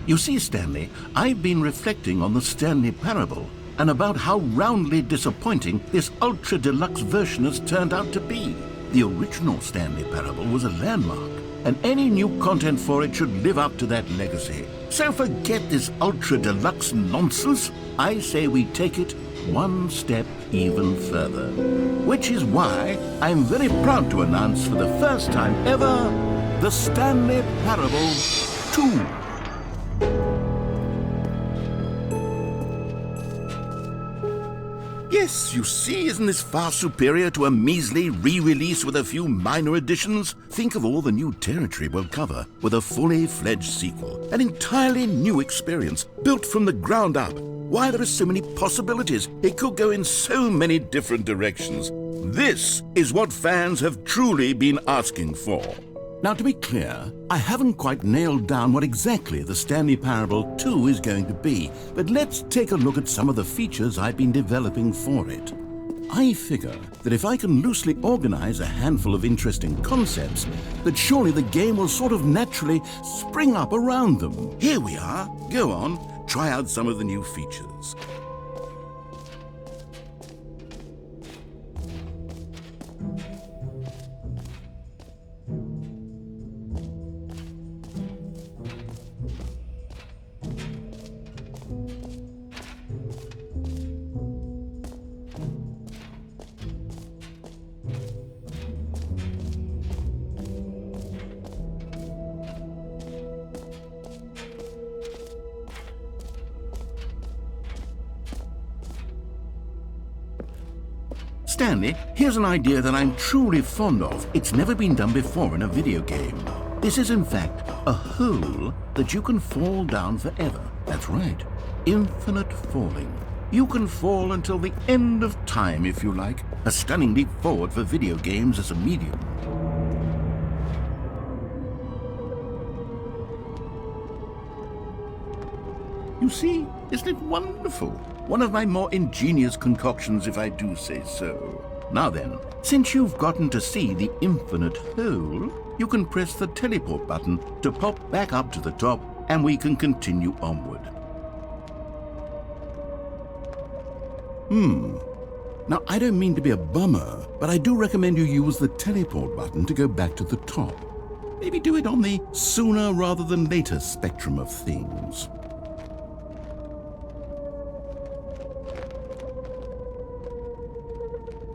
You see, Stanley, I've been reflecting on the Stanley Parable and about how roundly disappointing this ultra-deluxe version has turned out to be. The original Stanley Parable was a landmark, and any new content for it should live up to that legacy. So forget this ultra-deluxe nonsense. I say we take it one step even further. Which is why I'm very proud to announce for the first time ever, the Stanley Parable 2. Yes, you see, isn't this far superior to a measly re-release with a few minor additions? Think of all the new territory we'll cover with a fully fledged sequel. An entirely new experience, built from the ground up. Why, there are so many possibilities. It could go in so many different directions. This is what fans have truly been asking for. Now, to be clear, I haven't quite nailed down what exactly the Stanley Parable 2 is going to be, but let's take a look at some of the features I've been developing for it. I figure that if I can loosely organize a handful of interesting concepts, that surely the game will sort of naturally spring up around them. Here we are. Go on, try out some of the new features. Stanley, here's an idea that I'm truly fond of. It's never been done before in a video game. This is, in fact, a hole that you can fall down forever. That's right. Infinite falling. You can fall until the end of time, if you like. A stunning leap forward for video games as a medium. You see, isn't it wonderful? One of my more ingenious concoctions, if I do say so. Now then, since you've gotten to see the infinite hole, you can press the teleport button to pop back up to the top, and we can continue onward. Now, I don't mean to be a bummer, but I do recommend you use the teleport button to go back to the top. Maybe do it on the sooner rather than later spectrum of things.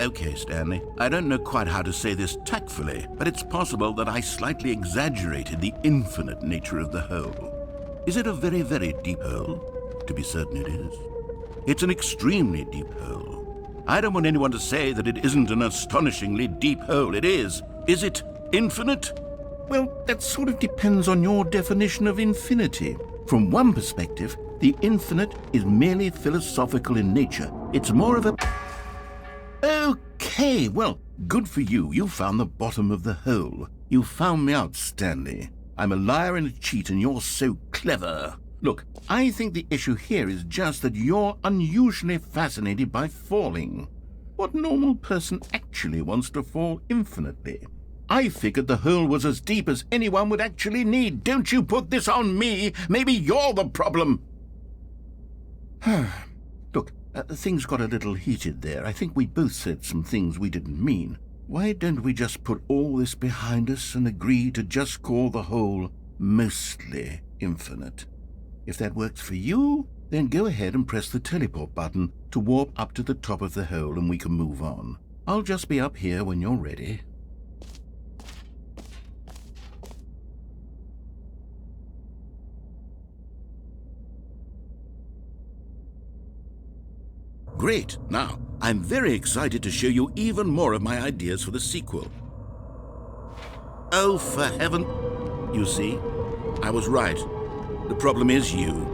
Okay, Stanley, I don't know quite how to say this tactfully, but it's possible that I slightly exaggerated the infinite nature of the hole. Is it a very, very deep hole? To be certain it is. It's an extremely deep hole. I don't want anyone to say that it isn't an astonishingly deep hole. It is. Is it infinite? Well, that sort of depends on your definition of infinity. From one perspective, the infinite is merely philosophical in nature. It's more of a... Okay, well, good for you. You found the bottom of the hole. You found me out, Stanley. I'm a liar and a cheat, and you're so clever. Look, I think the issue here is just that you're unusually fascinated by falling. What normal person actually wants to fall infinitely? I figured the hole was as deep as anyone would actually need. Don't you put this on me. Maybe you're the problem. Look, things got a little heated there. I think we both said some things we didn't mean. Why don't we just put all this behind us and agree to just call the hole mostly infinite? If that works for you, then go ahead and press the teleport button to warp up to the top of the hole and we can move on. I'll just be up here when you're ready. Great. Now, I'm very excited to show you even more of my ideas for the sequel. Oh, for heaven... You see, I was right. The problem is you.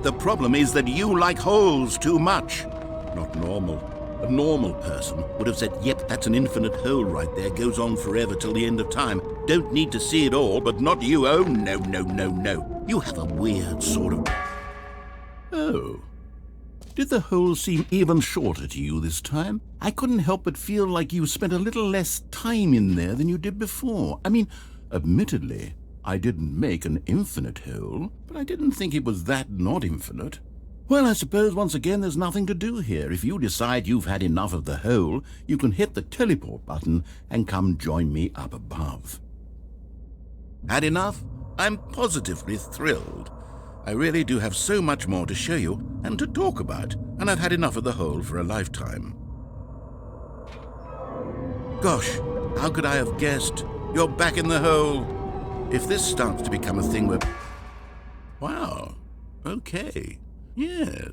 The problem is that you like holes too much. Not normal. A normal person would have said, yep, that's an infinite hole right there, goes on forever till the end of time. Don't need to see it all, but not you. Oh, no, no, no, no. You have a weird sort of... Oh. Did the hole seem even shorter to you this time? I couldn't help but feel like you spent a little less time in there than you did before. I mean, admittedly, I didn't make an infinite hole, but I didn't think it was that not infinite. Well, I suppose once again there's nothing to do here. If you decide you've had enough of the hole, you can hit the teleport button and come join me up above. Had enough? I'm positively thrilled. I really do have so much more to show you and to talk about, and I've had enough of the hole for a lifetime. Gosh, how could I have guessed? You're back in the hole. If this starts to become a thing where... Wow, okay. Yes.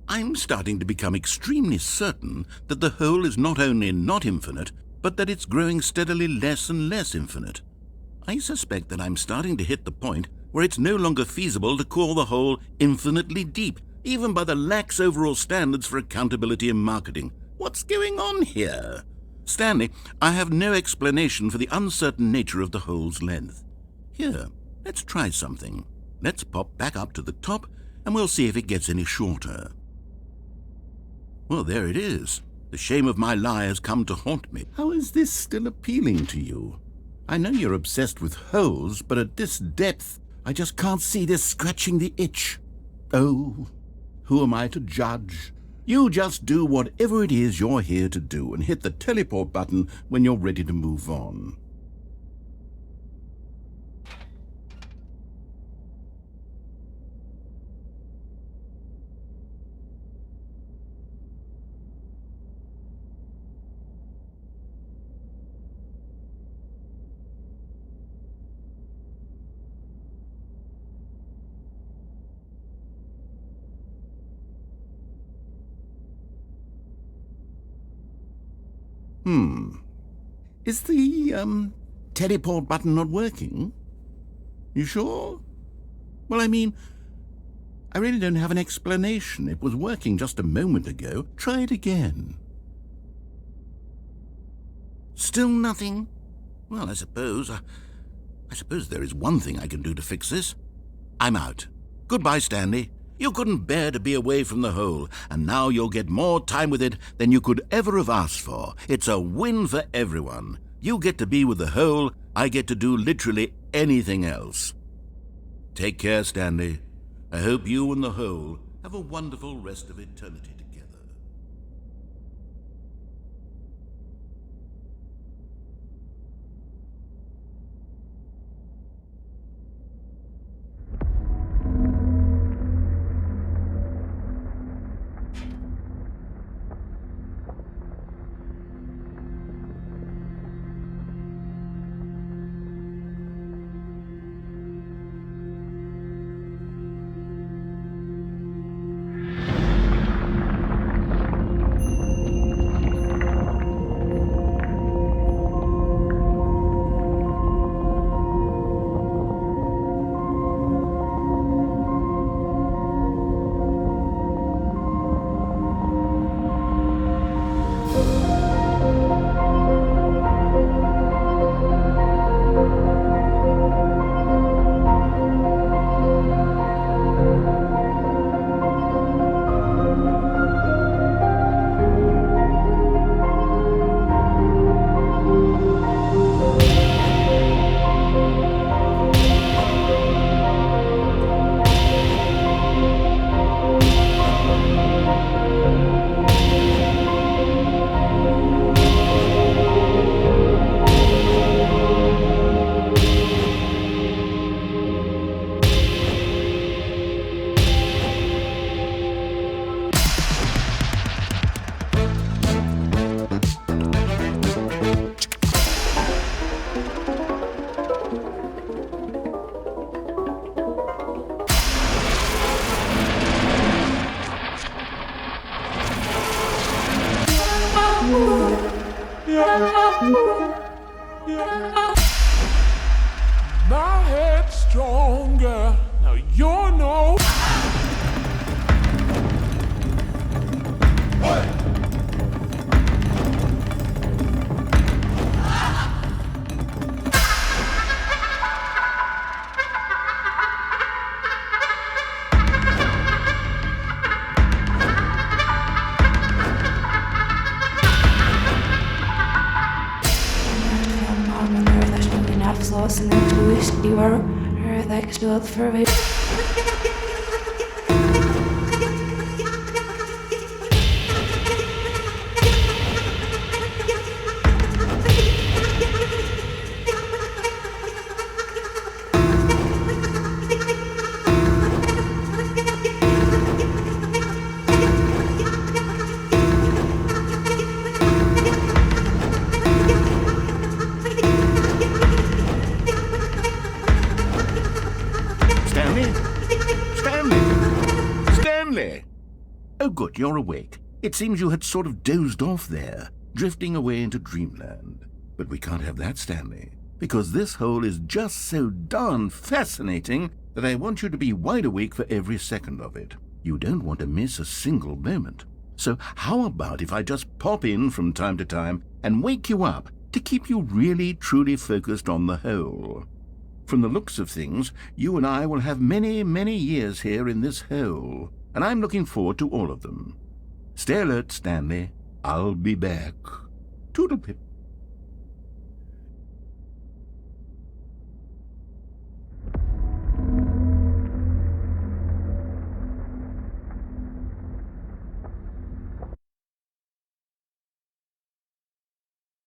I'm starting to become extremely certain that the hole is not only not infinite, but that it's growing steadily less and less infinite. I suspect that I'm starting to hit the point where it's no longer feasible to call the hole infinitely deep, even by the lax overall standards for accountability in marketing. What's going on here? Stanley, I have no explanation for the uncertain nature of the hole's length. Here, let's try something. Let's pop back up to the top, and we'll see if it gets any shorter. Well, there it is. The shame of my lie has come to haunt me. How is this still appealing to you? I know you're obsessed with holes, but at this depth, I just can't see this scratching the itch. Oh, who am I to judge? You just do whatever it is you're here to do and hit the teleport button when you're ready to move on. Is the, teleport button not working? You sure? Well, I mean, I really don't have an explanation. It was working just a moment ago. Try it again. Still nothing? Well, I suppose there is one thing I can do to fix this. I'm out. Goodbye, Stanley. You couldn't bear to be away from the hole, and now you'll get more time with it than you could ever have asked for. It's a win for everyone. You get to be with the hole, I get to do literally anything else. Take care, Stanley. I hope you and the hole have a wonderful rest of eternity together. My head's stronger. Now you're no. was lost in the twist. You are that spilled for me. Stanley! Oh, good, you're awake. It seems you had sort of dozed off there, drifting away into dreamland. But we can't have that, Stanley, because this hole is just so darn fascinating that I want you to be wide awake for every second of it. You don't want to miss a single moment. So how about if I just pop in from time to time and wake you up to keep you really, truly focused on the hole? From the looks of things, you and I will have many, many years here in this hole, and I'm looking forward to all of them. Stay alert, Stanley. I'll be back. Toodle-pip.